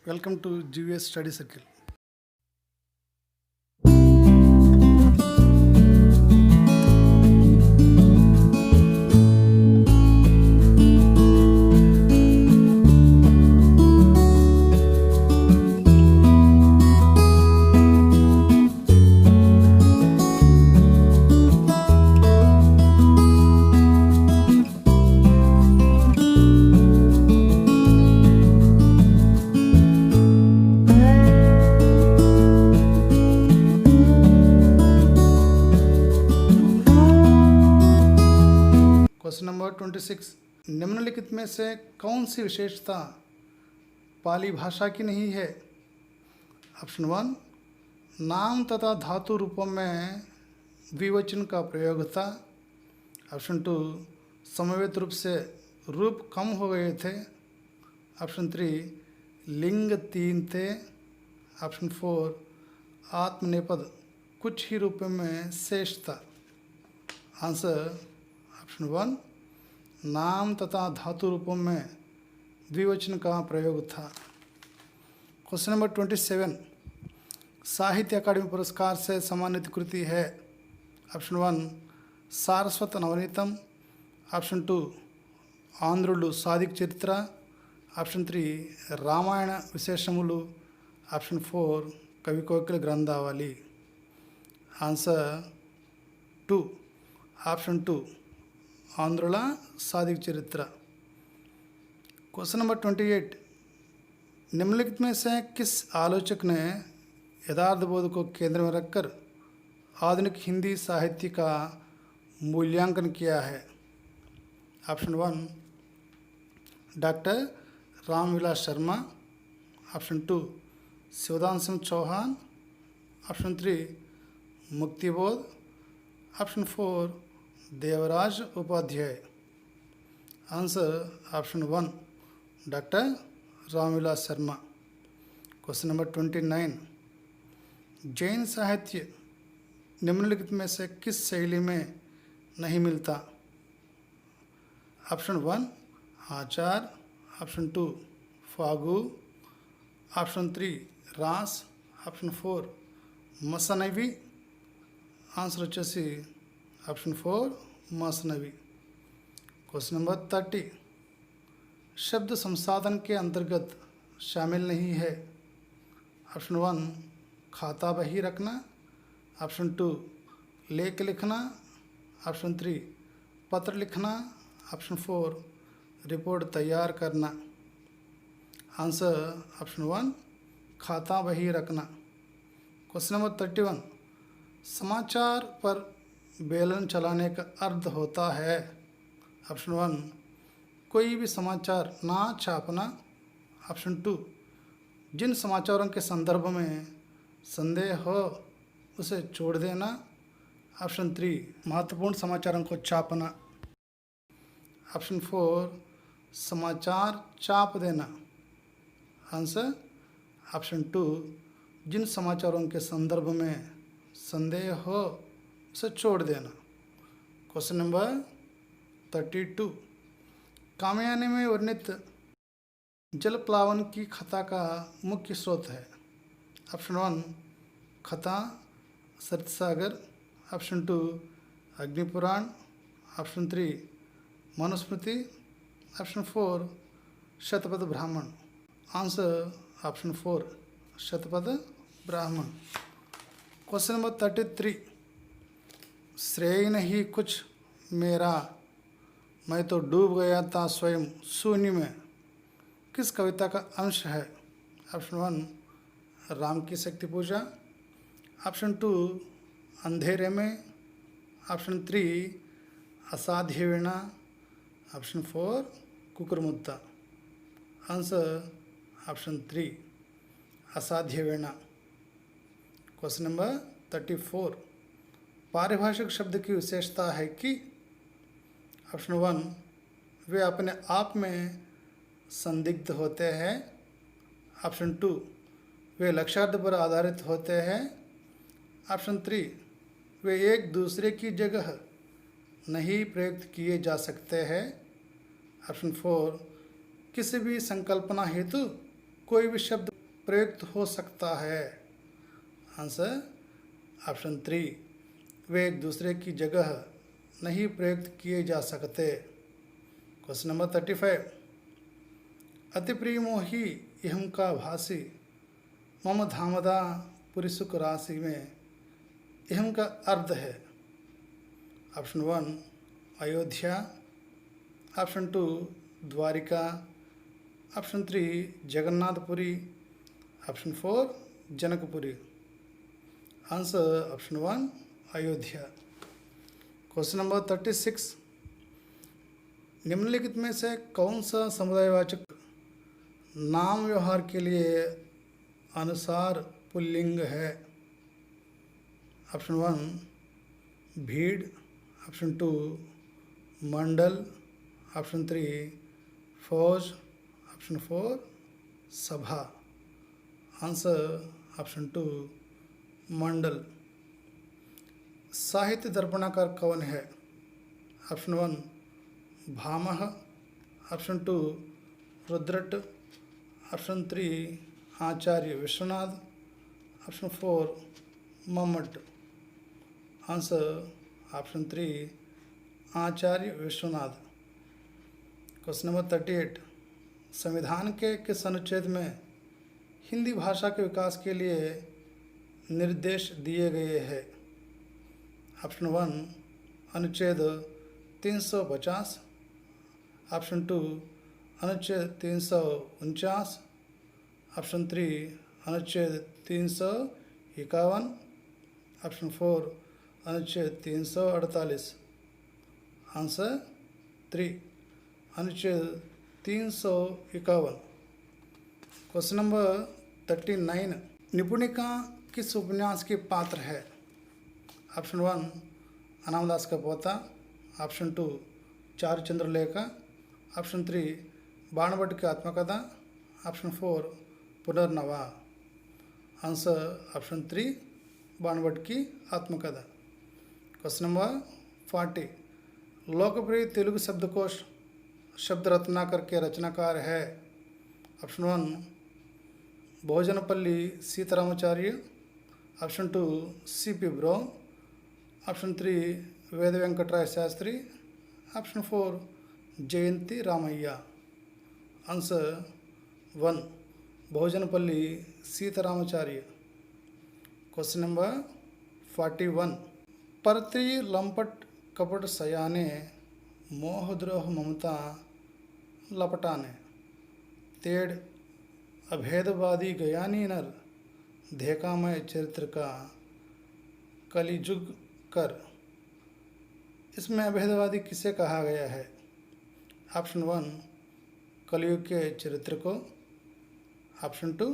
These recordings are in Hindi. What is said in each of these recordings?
Welcome to GVS Study Circle. Question number 26, निम्नलिखित में से कौन सी विशेषता पाली भाषा की नहीं है? ऑप्शन 1, नाम तथा धातु रूपों में द्विवचन का प्रयोग था। ऑप्शन 2, समवेत रूप से रूप कम हो गए थे। ऑप्शन 3, लिंग 3 थे। ऑप्शन 4, आत्मनेपद कुछ ही रूपों में शेष था। आंसर ऑप्शन 1, नाम तथा धातु रूपों में द्विवचन का प्रयोग था। क्वेश्चन नंबर 27, साहित्य अकादमी पुरस्कार से सम्मानित कृति है। ऑप्शन 1, सारस्वत नवनीतम। ऑप्शन 2, आंध्रुलु सादिक चरित्र। ऑप्शन 3, रामायण विशेषमुलु। ऑप्शन 4, कवि कोकिल ग्रंथावली। आंसर 2, ऑप्शन 2, आंध्रुला सादिक चरित्र। क्वेश्चन नंबर 28, निम्नलिखित में से किस आलोचक ने यथार्थबोध को केंद्र में रखकर आधुनिक हिंदी साहित्य का मूल्यांकन किया है? Option 1, doctor Ramvilas Sharma. Option 2, Shivdan Chauhan. Option 3, Muktibodh. Option 4, Devraj Upadhyay. Answer option 1, doctor Ramvilas Sharma. Question number 29, Jain साहित्य निम्नलिखित में से किस शैली में नहीं मिलता? ऑप्शन 1, आचार। ऑप्शन 2, फागु। ऑप्शन 3, रास। ऑप्शन 4, मसनवी। आंसर వచ్చేసి ऑप्शन 4, मसनवी। क्वेश्चन नंबर 30, शब्द संसाधन के अंतर्गत शामिल नहीं है। ऑप्शन 1, खाता बही रखना। ऑप्शन 2, लेख लिखना। ऑप्शन 3, पत्र लिखना। ऑप्शन 4, रिपोर्ट तैयार करना। आंसर ऑप्शन 1, खाता बही रखना। क्वेश्चन नंबर 31, समाचार पर बेलन चलाने का अर्थ होता है। ऑप्शन 1, कोई भी समाचार ना छापना। ऑप्शन 2, जिन समाचारों के संदर्भ में संदेह हो उसे छोड़ देना। ऑप्शन 3, महत्वपूर्ण समाचारों को छापना। ऑप्शन 4, समाचार छाप देना। आंसर ऑप्शन 2, जिन समाचारों के संदर्भ में संदेह हो उसे छोड़ देना। क्वेश्चन नंबर 32, कामयानी में वर्णित जल प्लावन की कथा का मुख्य स्रोत है। Option 1, Katha Saritsagar. Option 2, Agnipuran. Option 3, Manusmriti. Option 4, Shatapath Brahmana. Answer option 4, Shatapath ब्राह्मण। क्वेश्चन नंबर 33, श्रेय नहीं कुछ मेरा, मैं तो डूब गया था स्वयं शून्य में, किस कविता का अंश है? ऑप्शन 1, राम की शक्ति पूजा। ऑप्शन 2, अंधेरे में। ऑप्शन 3, असाध्य वीणा। ऑप्शन 4, कुकुरमुद्दा। आंसर ऑप्शन 3, असाध्य वीणा। क्वेश्चन नंबर 34, पारिभाषिक शब्द की विशेषता है कि? ऑप्शन 1, वे अपने आप में संदिग्ध होते हैं। ऑप्शन 2, वे लक्ष्यार्थ पर आधारित होते हैं। ऑप्शन 3, वे एक दूसरे की जगह नहीं प्रयुक्त किए जा सकते हैं। ऑप्शन 4, किसी भी संकल्पना हेतु कोई भी शब्द प्रयुक्त हो सकता है? आंसर ऑप्शन 3, वे एक दूसरे की जगह नहीं प्रयुक्त किए जा सकते। क्वेश्चन नंबर 35, अतिप्रियमो ही इहम का भासी मम धामदा पुरिसुक राशि में इहम का अर्थ है? Option 1 Ayodhya, option 2 Dwarika, option 3 Jagannathpuri, option 4 Janakpuri. Answer option 1 Ayodhya. Question number 36, निम्नलिखित में से कौन सा समुदायवाचक नाम व्यवहार के लिए अनुसार पुल्लिंग है? ऑप्शन 1 भीड़, ऑप्शन 2 मंडल, ऑप्शन 3 फौज, ऑप्शन 4 सभा। आंसर ऑप्शन 2 मंडल। साहित्य दर्पणाकार कौन है? Option 1 Bhamaha, option 2 Rudrata, option 3 Acharya Vishwanath, option 4 Mammata. Answer option 3 Acharya Vishwanath. Question number 38, संविधान के किस अनुच्छेद में हिंदी भाषा के विकास के लिए निर्देश दिए गए हैं? ऑप्शन 1 अनुच्छेद 350, ऑप्शन 2 अनुच्छेद 349, ऑप्शन 3 अनुच्छेद 351, ऑप्शन 4 अनुच्छेद 348। आंसर 3 अनुच्छेद 351। क्वेश्चन नंबर 39, निपुणिका किस उपन्यास के पात्र है? ऑप्शन 1 अनामदास का पोता, ऑप्शन 2 चारुचंद्र लेखा, ऑप्शन 3 बाणभट्ट की आत्मकथा, ऑप्शन 4 पुनर्नवा। आंसर ऑप्शन 3 बाणभट्ट की आत्मकथा। क्वेश्चन नंबर 40, लोकप्रिय तेलुगु शब्दकोश शब्द रत्नाकर के रचनाकार है? Option 1 Bhojanapalli Sitaramacharya, option 2 C.P. Brown, option 3 Ved Venkatraya Shastri, option 4 Jayanti Ramaiah. Answer 1 Bhojanapalli Sitaramacharya. Question number 41, परत्री लंपट कपट सयाने मोहद्रोह ममता लपटाने तेड़ अभेदवादी गयानी नर धेकामय चरित्र का कलिजुग कर। इसमें अभेदवादी किसे कहा गया है? ऑप्शन 1 कलयुग के चरित्र को, ऑप्शन 2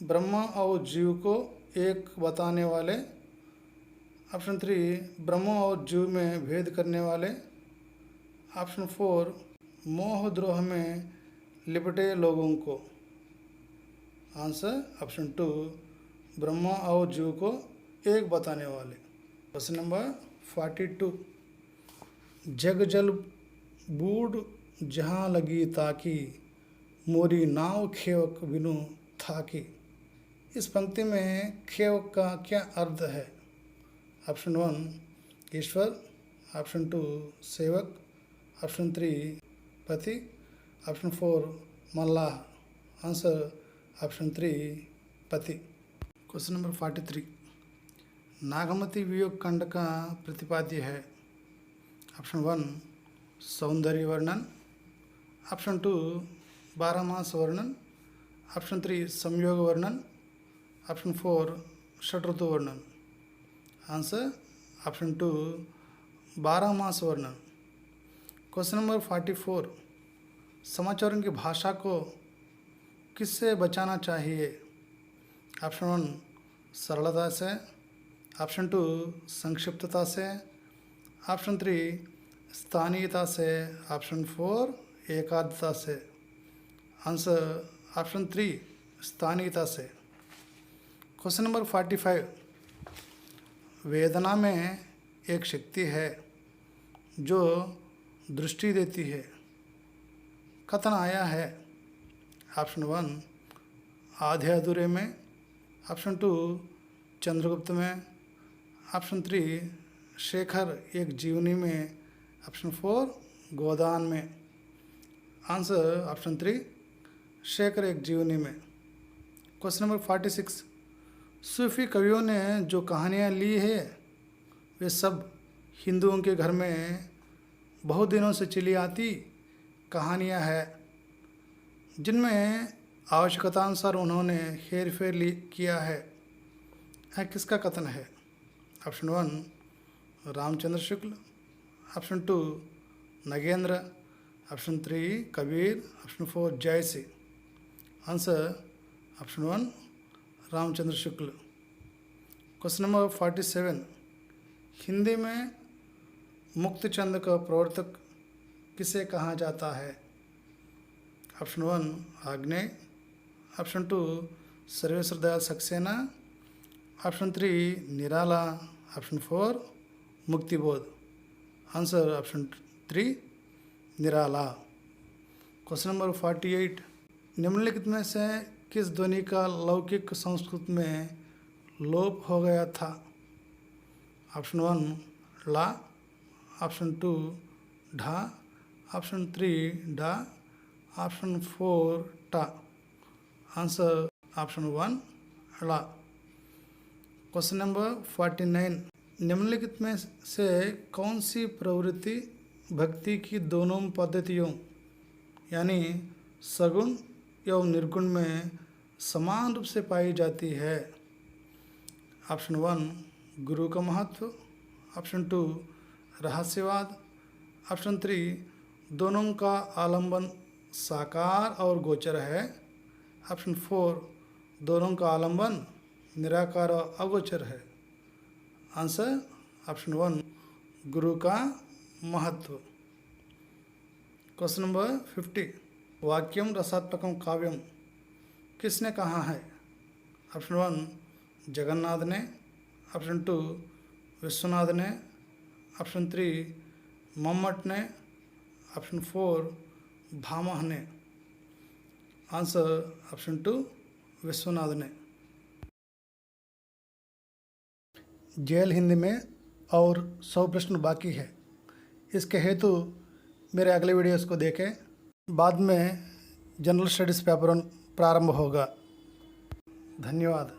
ब्रह्मा और जीव को एक बताने वाले, ऑप्शन 3 ब्रह्मा और जीव में भेद करने वाले, ऑप्शन 4 मोहद्रोह में लिपटे लोगों को। आंसर ऑप्शन 2 ब्रह्मा और जीव को एक बताने वाले। क्वेश्चन नंबर 42, जग जल बूढ़ जहाँ लगी ताकि मोरी नाव खेवक बिनु थाकी। इस पंक्ति में खेवक का क्या अर्थ है? ऑप्शन 1 ईश्वर, ऑप्शन 2 सेवक, ऑप्शन 3 पति, ऑप्शन 4 मल्लाह। आंसर ऑप्शन 3 पति। क्वेश्चन नंबर 43, नागमती वियोग खंड का प्रतिपाद्य है? ऑप्शन 1 सौंदर्य वर्णन, ऑप्शन 2 बारहमास वर्णन, ऑप्शन 3 संयोग वर्णन, ऑप्शन 4 षट्ऋतु वर्णन। आंसर ऑप्शन 2 बारहमास वर्णन। क्वेश्चन नंबर 44, समाचारों की भाषा को किससे बचाना चाहिए? ऑप्शन 1 सरलता से, ऑप्शन 2 संक्षिप्तता से, ऑप्शन 3 स्थानीयता से, ऑप्शन 4 एकाग्रता से। आंसर ऑप्शन 3 स्थानीयता से। क्वेश्चन नंबर 45, वेदना में एक शक्ति है जो दृष्टि देती है। कथन आया है? ऑप्शन 1 आधे अधूरे में। ऑप्शन 2 चंद्रगुप्त में। ऑप्शन 3 शेखर एक जीवनी में। ऑप्शन 4 गोदान में। आंसर ऑप्शन 3 शेखर एक जीवनी में। क्वेश्चन नंबर 46, सूफी कवियों ने जो कहानियाँ ली है वे सब हिंदुओं के घर में बहुत दिनों से चली आती कहानियाँ हैं, जिनमें आवश्यकतानुसार उन्होंने हेर फेर किया है। यह किसका कथन है? Option 1 Ramchandra Shukla. Option 2 Nagendra. Option 3 Kabir. Option 4 Jayasi. Answer option 1 Ramchandra Shukla. Question number 47, Hindi में मुक्तचंद का प्रवर्तक किसे कहा जाता है? ऑप्शन 1 आग्नेय। ऑप्शन 2 सर्वेश्वर दयाल सक्सेना। ऑप्शन 3 निराला। ऑप्शन 4 मुक्तिबोध। आंसर ऑप्शन 3 निराला। क्वेश्चन नंबर 48, निम्नलिखित में से किस ध्वनि का लौकिक संस्कृत में लोप हो गया था? ऑप्शन 1 ला। ऑप्शन 2 ढा। ऑप्शन 3 डा। ऑप्शन 4 टा। आंसर ऑप्शन 1 ला। क्वेश्चन नंबर 49, निम्नलिखित में से कौन सी प्रवृत्ति भक्ति की दोनों पद्धतियों यानी सगुण एवं निर्गुण में समान रूप से पाई जाती है? ऑप्शन 1 गुरु का महत्व। ऑप्शन 2 रहस्यवाद। ऑप्शन 3 दोनों का आलंबन साकार और गोचर है। ऑप्शन 4 दोनों का आलंबन निराकार और अगोचर है। आंसर ऑप्शन 1 गुरु का महत्व। क्वेश्चन नंबर 50, वाक्यम रसात्मकम काव्यम किसने कहा है? ऑप्शन 1 जगन्नाथ ने। ऑप्शन 2 विश्वनाथ ने। ऑप्शन 3 मम्मट ने। ऑप्शन 4 भामह ने। आंसर ऑप्शन 2 विश्वनाथ ने। जेल हिंदी में और 100 प्रश्न बाकी है। इसके हेतु मेरे अगले वीडियोस को देखें। बाद में जनरल स्टडीज़ पेपर 1 प्रारंभ होगा। धन्यवाद।